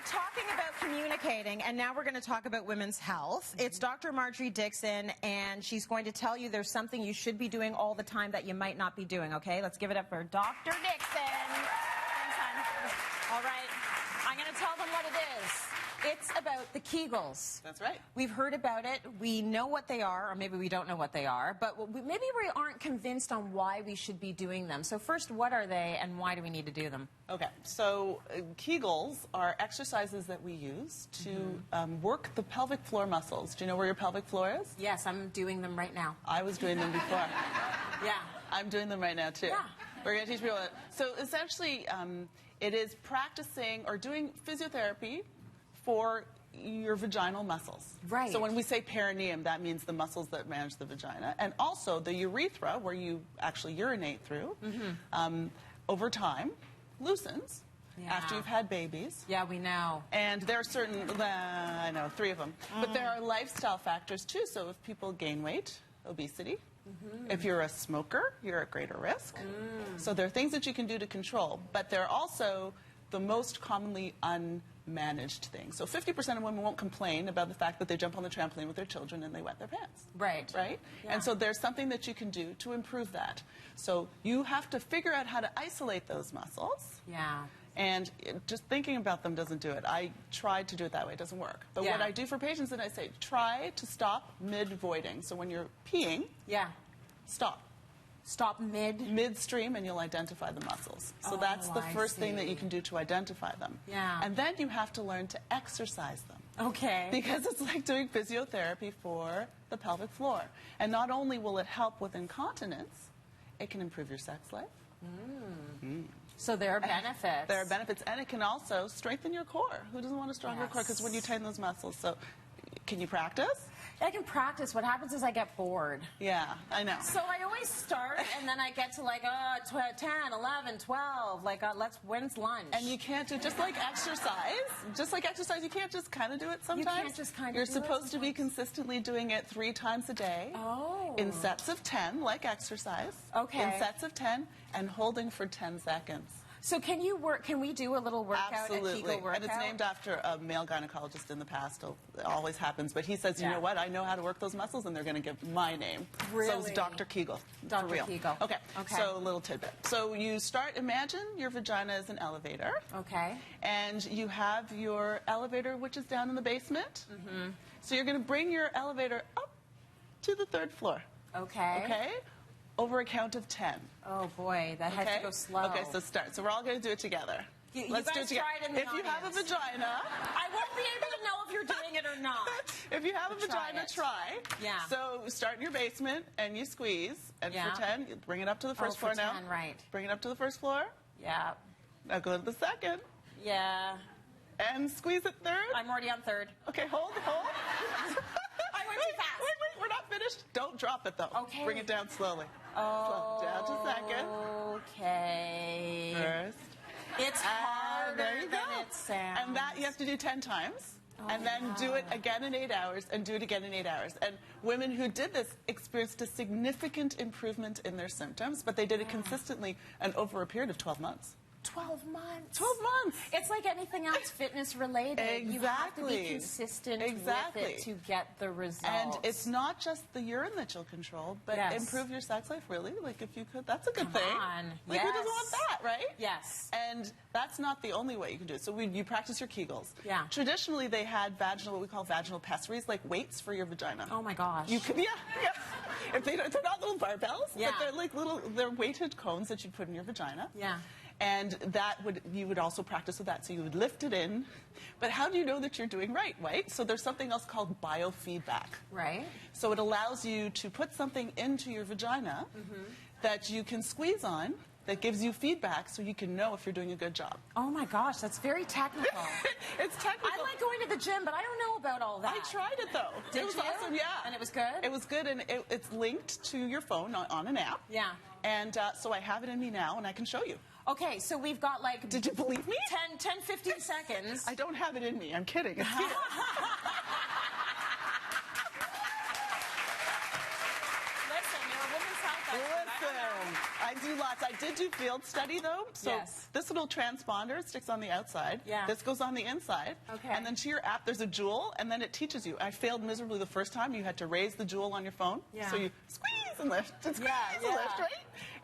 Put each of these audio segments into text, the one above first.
talking about communicating, and now we're going to talk about women's health. It's Dr. Marjorie Dixon, and she's going to tell you there's something you should be doing all the time that you might not be doing, okay? Let's give it up for Dr. Dixon. Thanks, hon. All right. I'm going to tell them what it is. It's about the kegels. That's right. We've heard about it. We know what they are, or maybe we don't know what they are, but maybe we aren't convinced on why we should be doing them. So first, what are they, and why do we need to do them? Okay, so kegels are exercises that we use to work the pelvic floor muscles. Do you know where your pelvic floor is? Yes, I'm doing them right now. I was doing them before. Yeah. I'm doing them right now, too. Yeah. We're going to teach people that. So essentially, it is practicing or doing physiotherapy for your vaginal muscles. Right. So when we say perineum, that means the muscles that manage the vagina. And also the urethra, where you actually urinate through, over time, loosens after you've had babies. Yeah, we know. And there are certain, I know, 3 of them. But there are lifestyle factors, too. So if people gain weight, obesity. If you're a smoker, you're at greater risk. So there are things that you can do to control. But there are also the most commonly unmanaged things. So 50% of women won't complain about the fact that they jump on the trampoline with their children and they wet their pants. Right. Right? Yeah. And so there's something that you can do to improve that. So you have to figure out how to isolate those muscles. Yeah. And just thinking about them doesn't do it. I tried to do it that way. It doesn't work. But what I do for patients is I say, try to stop mid-voiding. So when you're peeing, stop. Stop midstream, and you'll identify the muscles. So that's the first thing that you can do to identify them. Yeah. And then you have to learn to exercise them. Okay. Because it's like doing physiotherapy for the pelvic floor. And not only will it help with incontinence, it can improve your sex life. So there are benefits. There are benefits, and it can also strengthen your core. Who doesn't want a stronger core? Because when you tighten those muscles, so can you practice? I can practice. What happens is I get bored. Yeah, I know. So I always start, and then I get to like 10, 11, 12. Like, when's lunch? And you can't do just like exercise. Just like exercise, you can't just kind of do it sometimes. You can't just kind of. You're supposed to be consistently doing it 3 times a day. Oh. In sets of 10, like exercise. Okay. In sets of 10, and holding for 10 seconds. So can we do a little workout? Absolutely. A Kegel workout? And it's named after a male gynecologist in the past. It always happens. But he says, you know what? I know how to work those muscles, and they're going to give my name. Really? So it's Dr. Kegel. Dr. For real. Kegel. Okay. So a little tidbit. So you imagine your vagina is an elevator. Okay. And you have your elevator, which is down in the basement. So you're going to bring your elevator up to the 3rd floor. Okay. Okay? Over a count of 10. Oh boy, that has to go slow. Okay, so start. So we're all going to do it together. Let's do it together. Try it in the If you have a vagina, I won't be able to know if you're doing it or not. If you have a vagina, try. Yeah. So start in your basement and you squeeze. And for 10, you bring it up to the first floor now. 10, right. Bring it up to the first floor. Yeah. Now go to the 2nd. Yeah. And squeeze it 3rd. I'm already on 3rd. Okay, hold. I went too fast. Wait, we're not finished. Don't drop it, though. Okay. Bring it down slowly. Oh. Down to 2nd. Okay. First. It's harder there you than go. it sounds. And that you have to do 10 times. And then do it again in 8 hours, and do it again in 8 hours. And women who did this experienced a significant improvement in their symptoms, but they did it consistently and over a period of 12 months. 12 months. 12 months. It's like anything else fitness related. Exactly. You have to be consistent with it to get the results. And it's not just the urine that you'll control, but improve your sex life, really. Like, if you could, that's a good thing. Come on. Like, who doesn't want that, right? Yes. And that's not the only way you can do it. So you practice your Kegels. Yeah. Traditionally, they had what we call vaginal pessaries, like weights for your vagina. Oh, my gosh. You could, If they're not little barbells, but they're like they're weighted cones that you put in your vagina. Yeah. And you would also practice with that. So you would lift it in. But how do you know that you're doing right? So there's something else called biofeedback. Right. So it allows you to put something into your vagina that you can squeeze on that gives you feedback so you can know if you're doing a good job. Oh my gosh, that's very technical. It's technical. I like going to the gym, but I don't know about all that. I tried it though. Did it was you? awesome, yeah. And it was good? It was good, and it's linked to your phone on an app. Yeah. And so I have it in me now, and I can show you. Okay, so we've got like... Did you believe me? 10, 15 seconds. I don't have it in me. I'm kidding. It's here. Listen, you're a woman's health expert. Listen, I do lots. I did do field study, though. So Yes. this little transponder sticks on the outside. Yeah. This goes on the inside. Okay. And then to your app, there's a jewel, and then it teaches you. I failed miserably the first time. You had to raise the jewel on your phone. Yeah. So you squeeze and lift, and squeeze and lift, right?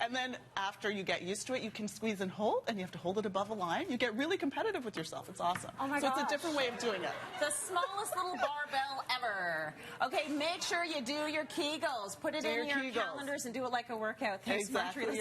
And then after you get used to it, you can squeeze and hold, and you have to hold it above a line. You get really competitive with yourself. It's awesome. Oh my So gosh. it's a different way of doing it. The smallest little barbell ever. Okay, make sure you do your Kegels. Put it Do in your your Kegels. calendars and do it like a workout. Thanks, Exactly. Marjorie.